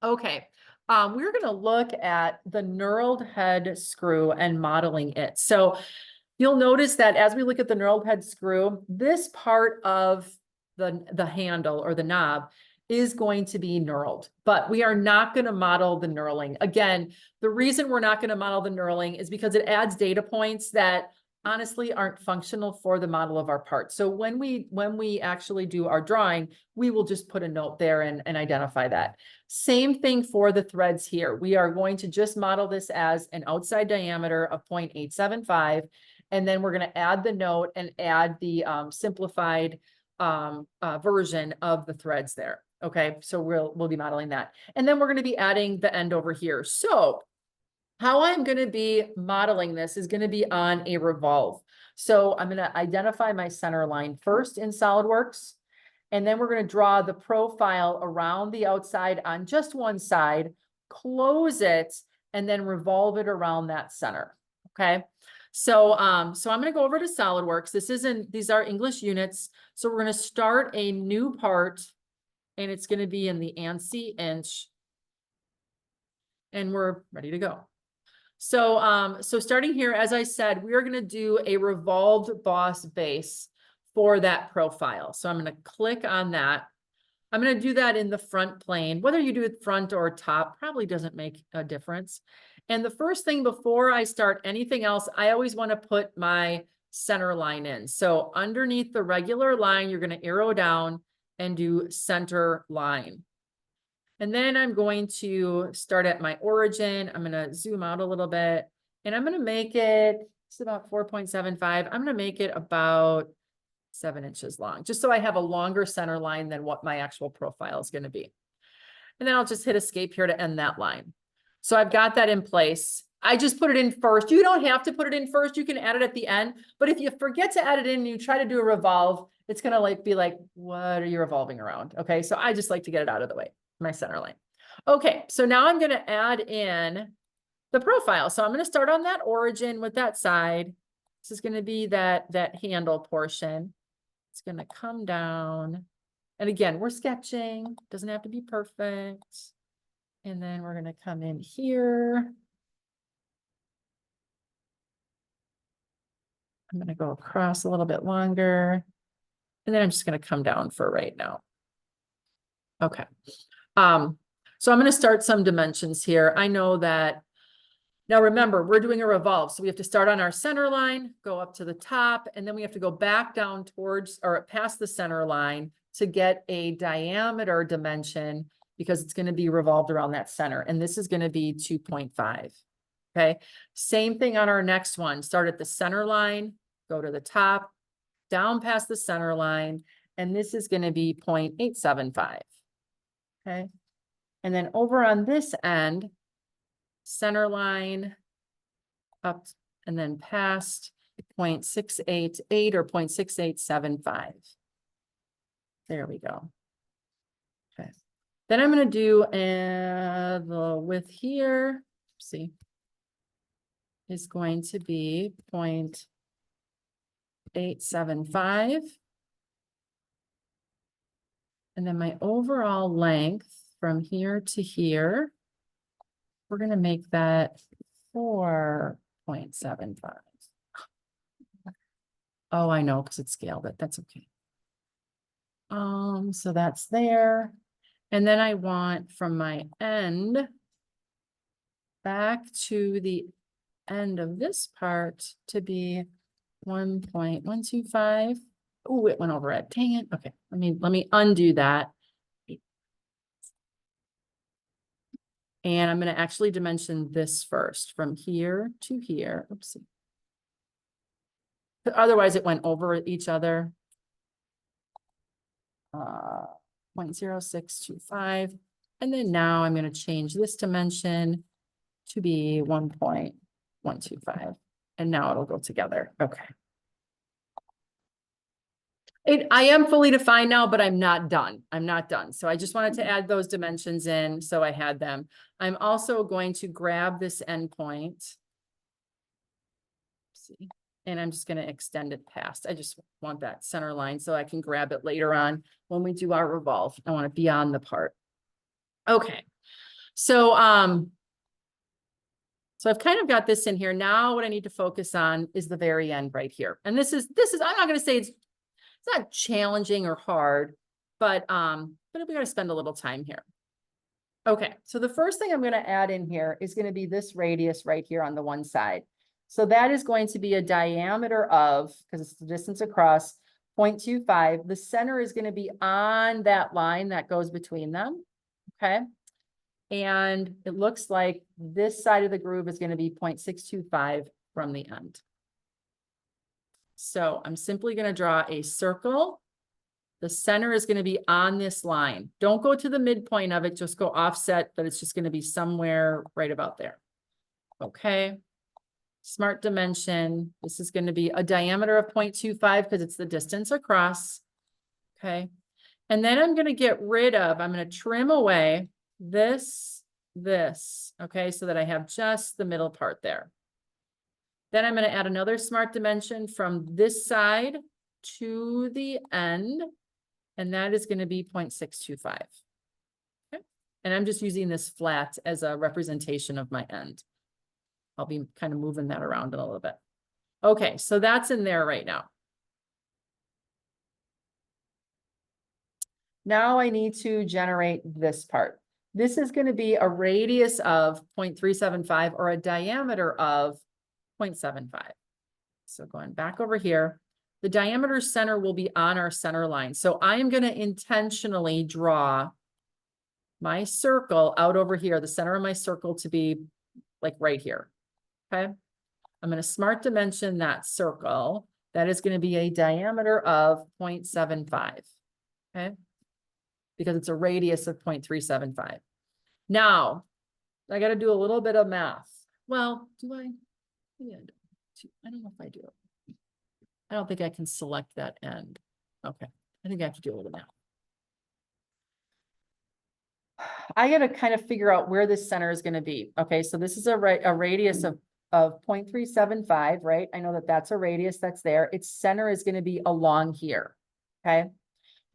Okay, we're going to look at the knurled head screw and modeling it. So you'll notice that as we look at the knurled head screw, this part of the handle or the knob is going to be knurled, but we are not going to model the knurling. Again, the reason we're not going to model the knurling is because it adds data points that honestly aren't functional for the model of our part. So when we actually do our drawing, we will just put a note there and identify that. Same thing for the threads here. We are going to just model this as an outside diameter of 0.875. And then we're going to add the note and add the simplified version of the threads there. Okay, so we'll be modeling that. And then we're going to be adding the end over here. So how I'm going to be modeling this is going to be on a revolve. So I'm going to identify my center line first in SolidWorks, and then we're going to draw the profile around the outside on just one side, close it, and then revolve it around that center. Okay. So, so I'm going to go over to SolidWorks. These are English units. So we're going to start a new part, and it's going to be in the ANSI inch, and we're ready to go. So, so starting here, as I said, we are going to do a revolved boss base for that profile. So I'm going to click on that. I'm going to do that in the front plane. Whether you do it front or top probably doesn't make a difference. And the first thing before I start anything else, I always want to put my center line in. So underneath the regular line, you're going to arrow down and do center line. And then I'm going to start at my origin. I'm going to zoom out a little bit, and I'm going to make it, it's about 4.75. I'm going to make it about 7 inches long, just so I have a longer center line than what my actual profile is going to be. And then I'll just hit escape here to end that line. So I've got that in place. I just put it in first. You don't have to put it in first. You can add it at the end. But if you forget to add it in and you try to do a revolve, it's going to be like, what are you revolving around? Okay. So I just like to get it out of the way, my center line. Okay. So now I'm going to add in the profile. So I'm going to start on that origin with that side. This is going to be that handle portion. It's going to come down. And again, we're sketching. Doesn't have to be perfect. And then we're going to come in here. I'm going to go across a little bit longer. And then I'm just going to come down for right now. Okay. So I'm going to start some dimensions here. I know that. Now remember, we're doing a revolve. So we have to start on our center line, go up to the top, and then we have to go back down towards or past the center line to get a diameter dimension, because it's going to be revolved around that center. And this is going to be 2.5. Okay. Same thing on our next one. Start at the center line, go to the top, down past the center line, and this is going to be 0.875. Okay. And then over on this end, center line up and then past 0.688 or 0.6875. There we go. Okay. Then I'm going to do the width here. See, is going to be 0.875. And then my overall length from here to here, we're going to make that 4.75. Oh, I know, because it scaled it. That's okay. So that's there. And then I want from my end back to the end of this part to be 1.125. Oh, it went over it. Dang it. Okay, let me undo that. And I'm going to actually dimension this first from here to here. Oopsie. Otherwise, it went over each other. 0.0625. And then now I'm going to change this dimension to be 1.125. And now it'll go together. Okay. I am fully defined now, but I'm not done. I'm not done. So I just wanted to add those dimensions in. So I had them. I'm also going to grab this endpoint. See, and I'm just going to extend it past. I just want that center line so I can grab it later on when we do our revolve. I want to be on the part. Okay. So, so I've kind of got this in here. Now what I need to focus on is the very end right here. And this is, I'm not going to say it's not challenging or hard, but we got to spend a little time here. Okay, so the first thing I'm going to add in here is going to be this radius right here on the one side. So that is going to be a diameter of, because it's the distance across, 0.25. The center is going to be on that line that goes between them. Okay. And it looks like this side of the groove is going to be 0.625 from the end. So I'm simply going to draw a circle. The center is going to be on this line. Don't go to the midpoint of it, just go offset, but it's just going to be somewhere right about there. Okay. Smart dimension. This is going to be a diameter of 0.25 because it's the distance across. Okay. And then I'm going to get rid of, I'm going to trim away this, okay, so that I have just the middle part there. Then I'm going to add another smart dimension from this side to the end, and that is going to be 0.625. Okay. And I'm just using this flat as a representation of my end. I'll be kind of moving that around a little bit. Okay, so that's in there right now. Now I need to generate this part. This is going to be a radius of 0.375 or a diameter of 0.75. So going back over here, the diameter center will be on our center line. So I am going to intentionally draw my circle out over here, the center of my circle to be like right here. Okay. I'm going to smart dimension that circle. That is going to be a diameter of 0.75. Okay. Because it's a radius of 0.375. Now, I got to do a little bit of math. Well, do I? Yeah, I don't know if I do. I don't think I can select that end. Okay, I think I have to do a little math. I got to kind of figure out where this center is going to be. Okay, so this is a radius of 0.375, right? I know that that's a radius that's there. Its center is going to be along here. Okay.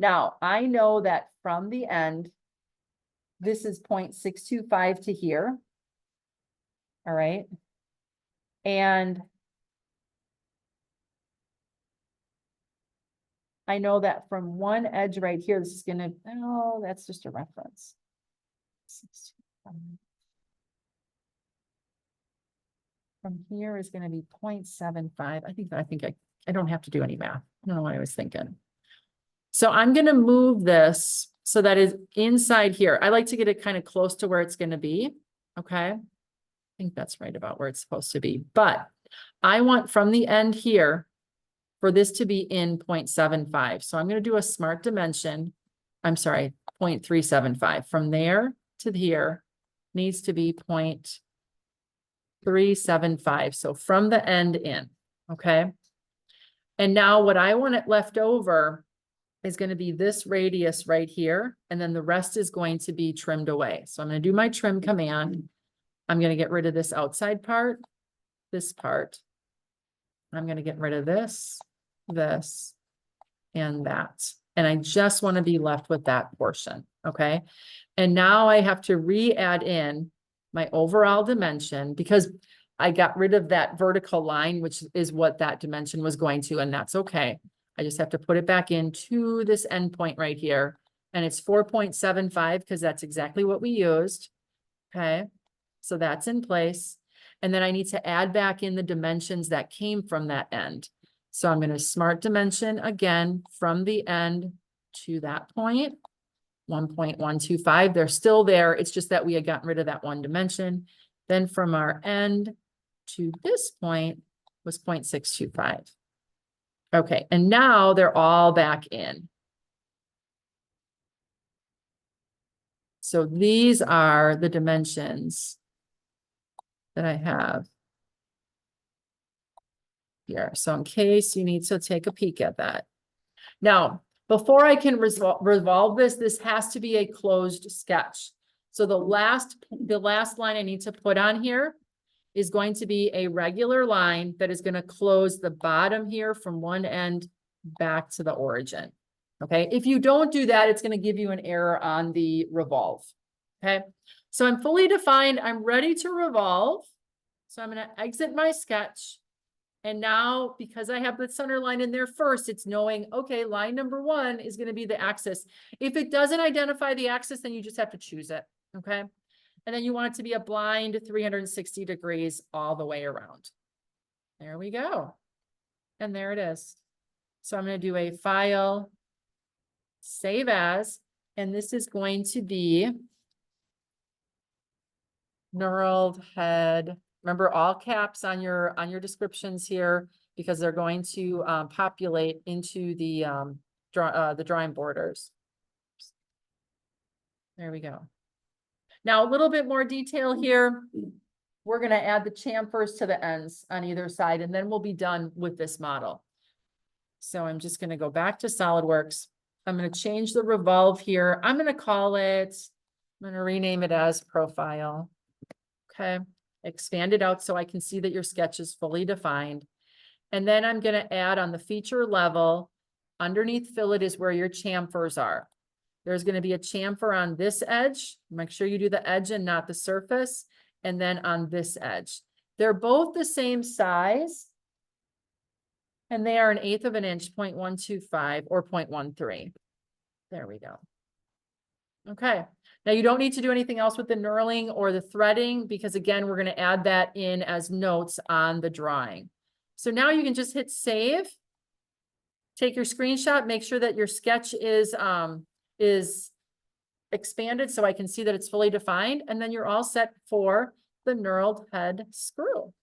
Now, I know that from the end, this is 0.625 to here. All right. And I know that from one edge right here, this is going to, oh, that's just a reference. From here is going to be 0.75. I think I don't have to do any math. I don't know what I was thinking. So I'm going to move this so that is inside here. I like to get it kind of close to where it's going to be. Okay. I think that's right about where it's supposed to be. But I want from the end here for this to be in 0.75. So I'm going to do a smart dimension. I'm sorry, 0.375. From there to here needs to be 0.375. So from the end in. Okay. And now what I want it left over is going to be this radius right here. And then the rest is going to be trimmed away. So I'm going to do my trim command. I'm going to get rid of this outside part, this part. I'm going to get rid of this, and that. And I just want to be left with that portion. Okay. And now I have to re-add in my overall dimension because I got rid of that vertical line, which is what that dimension was going to, and that's okay. I just have to put it back into this endpoint right here. And it's 4.75 because that's exactly what we used. Okay. So that's in place. And then I need to add back in the dimensions that came from that end. So I'm going to smart dimension again from the end to that point, 1.125. They're still there. It's just that we had gotten rid of that one dimension. Then from our end to this point was 0.625. Okay, and now they're all back in. So these are the dimensions that I have here. So in case you need to take a peek at that. Now, before I can revolve this, this has to be a closed sketch. So the last line I need to put on here is going to be a regular line that is going to close the bottom here from one end back to the origin. Okay. If you don't do that, it's going to give you an error on the revolve. Okay, so I'm fully defined. I'm ready to revolve. So I'm going to exit my sketch. And now, because I have the center line in there first, it's knowing, okay, line number 1 is going to be the axis. If it doesn't identify the axis, then you just have to choose it. Okay. And then you want it to be a blind 360 degrees all the way around. There we go. And there it is. So I'm going to do a file, save as, and this is going to be knurled head. Remember, all caps on your descriptions here, because they're going to populate into the drawing borders. There we go. Now a little bit more detail here. We're going to add the chamfers to the ends on either side, and then we'll be done with this model. So I'm just going to go back to SolidWorks. I'm going to change the revolve here. I'm going to call it, I'm going to rename it as profile. Okay. Expand it out so I can see that your sketch is fully defined. And then I'm going to add on the feature level, underneath fillet is where your chamfers are. There's going to be a chamfer on this edge. Make sure you do the edge and not the surface. And then on this edge. They're both the same size. And they are 1/8 of an inch, 0.125 or 0.13. There we go. Okay. Now you don't need to do anything else with the knurling or the threading, because again, we're going to add that in as notes on the drawing. So now you can just hit save, take your screenshot, make sure that your sketch is expanded so I can see that it's fully defined, and then you're all set for the knurled head screw.